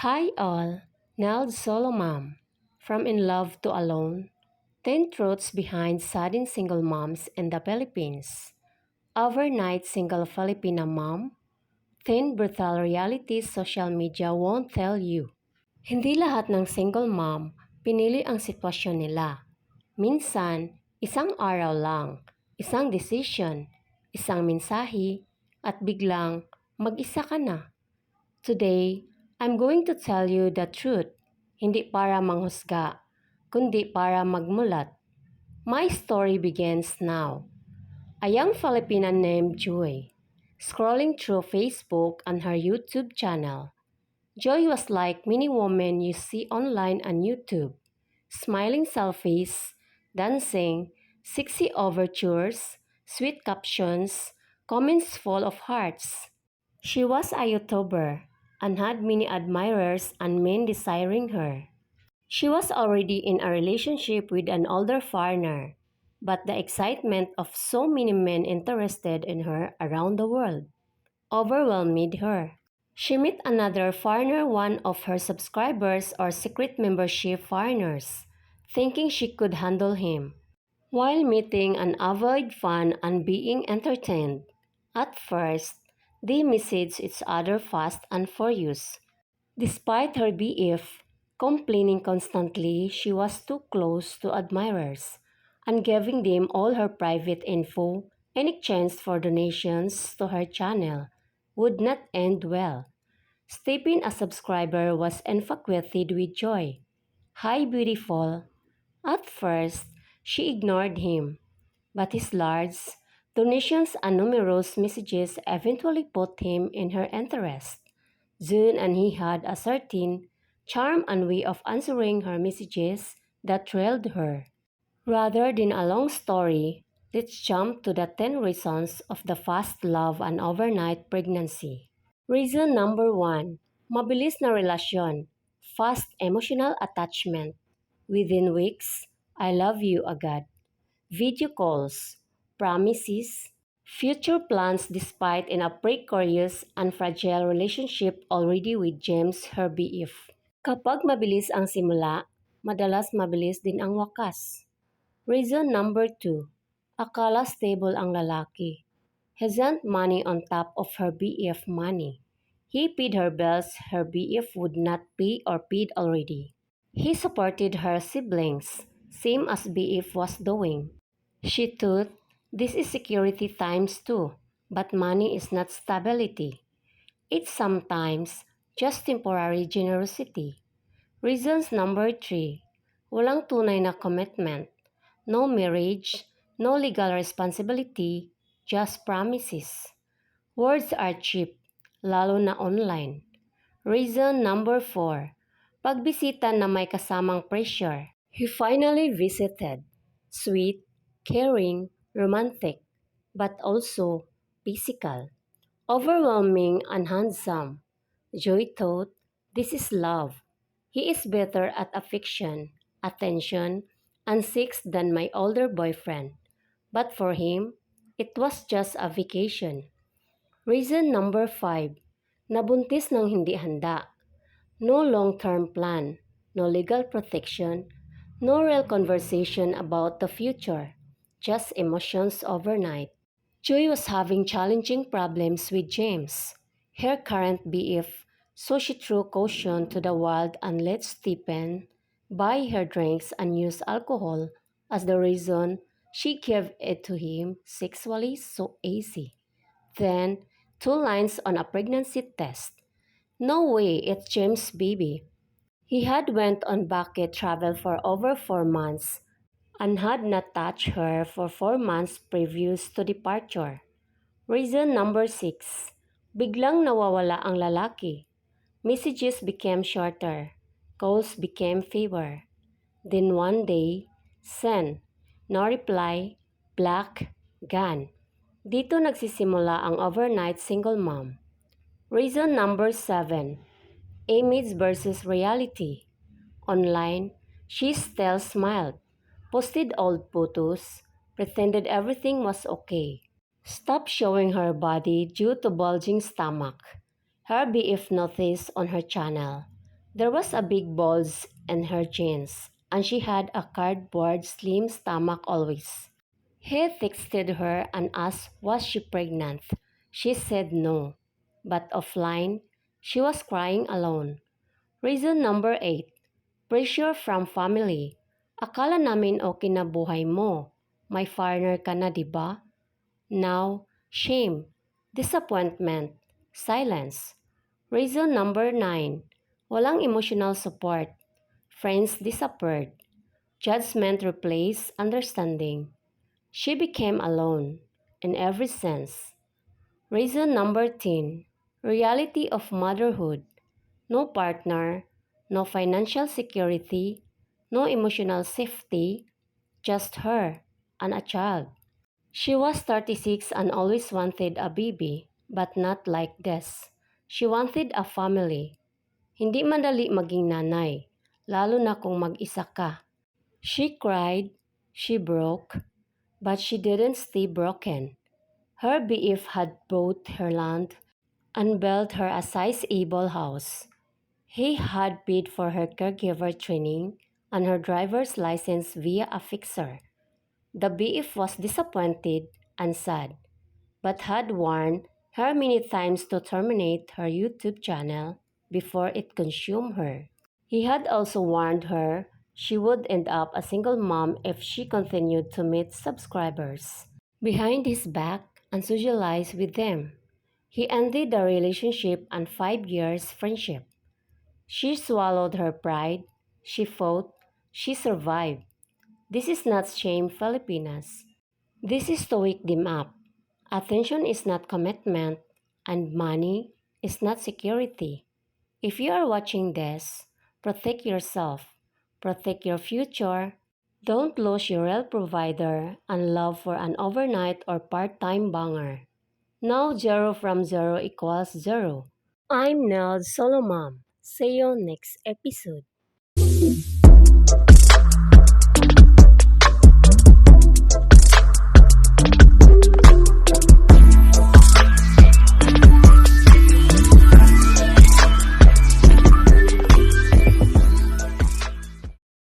Hi all, Neld Solo Mom. From In Love to Alone, 10 Truths Behind Sudden Single Moms in the Philippines. Overnight Single Filipina Mom, 10 Brutal Realities Social Media Won't Tell You. Hindi lahat ng single mom pinili ang sitwasyon nila. Minsan, isang araw lang, isang decision, isang mensahe, at biglang mag-isa ka na. Today, I'm going to tell you the truth, hindi para manghusga, kundi para magmulat. My story begins now. A young Filipina named Joy, scrolling through Facebook and her YouTube channel. Joy was like many women you see online and YouTube, smiling selfies, dancing, sexy overtures, sweet captions, comments full of hearts. She was a YouTuber and had many admirers and men desiring her. She was already in a relationship with an older foreigner, but the excitement of so many men interested in her around the world overwhelmed her. She met another foreigner, one of her subscribers or secret membership foreigners, thinking she could handle him. While meeting an avid fan and being entertained, at first, they messaged each other fast and furious. Despite her BF complaining constantly she was too close to admirers and giving them all her private info in exchange for donations to her channel would not end well. Stephen, a subscriber, was infatuated with Joy. Hi, beautiful. At first, she ignored him, but his large donations and numerous messages eventually put him in her interest. Soon, and he had a certain charm and way of answering her messages that thrilled her. Rather than a long story, let's jump to the 10 reasons of the fast love and overnight pregnancy. Reason number 1, mabilis na relasyon, fast emotional attachment. Within weeks, I love you agad. Video calls, promises, future plans despite in a precarious and fragile relationship already with James, her BF. Kapag mabilis ang simula, madalas mabilis din ang wakas. Reason number 2, akala stable ang lalaki. Hasn't money on top of her BF money. He paid her bills her BF would not pay or paid already. He supported her siblings, same as BF was doing. She thought, this is security times 2, but money is not stability. It's sometimes just temporary generosity. Reasons number 3, walang tunay na commitment. No marriage, no legal responsibility, just promises. Words are cheap, lalo na online. Reason number 4, pagbisita na may kasamang pressure. He finally visited. Sweet, caring, romantic, but also physical. Overwhelming and handsome. Joy thought, this is love. He is better at affection, attention, and sex than my older boyfriend. But for him, it was just a vacation. Reason number 5, nabuntis ng hindi handa. No long-term plan, no legal protection, no real conversation about the future, just emotions overnight. Joy was having challenging problems with James, her current BF, so she threw caution to the wind and let Stephen buy her drinks and use alcohol as the reason she gave it to him sexually so easy. Then, 2 lines on a pregnancy test. No way, it's James' baby. He had went on bucket travel for over 4 months and had not touched her for 4 months previous to departure. Reason number 6, biglang nawawala ang lalaki. Messages became shorter, calls became fewer. Then one day, send, no reply, black, gone. Dito nagsisimula ang overnight single mom. Reason number 7, image versus reality. Online, she still smiled, posted old photos, pretended everything was okay. Stopped showing her body due to bulging stomach. Her BF noticed on her channel. There was a big bulge in her jeans, and she had a cardboard slim stomach always. He texted her and asked was she pregnant. She said no. But offline, she was crying alone. Reason number 8. Pressure from family. Akala namin okay na buhay mo. May partner ka na, di ba? Now, shame, disappointment, silence. Reason number 9. Walang emotional support. Friends disappeared. Judgment replaced understanding. She became alone, in every sense. Reason number 10. Reality of motherhood. No partner, no financial security, no emotional safety, just her and a child. She was 36 and always wanted a baby, but not like this. She wanted a family. Hindi madali maging nanay, lalo na kung mag-isa ka. She cried, she broke, but she didn't stay broken. Her BF had bought her land and built her a size-able house. He had paid for her caregiver training and her driver's license via a fixer. The BF was disappointed and sad, but had warned her many times to terminate her YouTube channel before it consumed her. He had also warned her she would end up a single mom if she continued to meet subscribers behind his back and socialize with them. He ended the relationship and 5 years friendship. She swallowed her pride, she fought, she survived. This is not shame Filipinas. This is to wake them up. Attention is not commitment, and money is not security. If you are watching this, protect yourself, protect your future. Don't lose your real provider and love for an overnight or part-time banger. Now 0 from 0 equals 0. I'm Nell Solomon. See you next episode.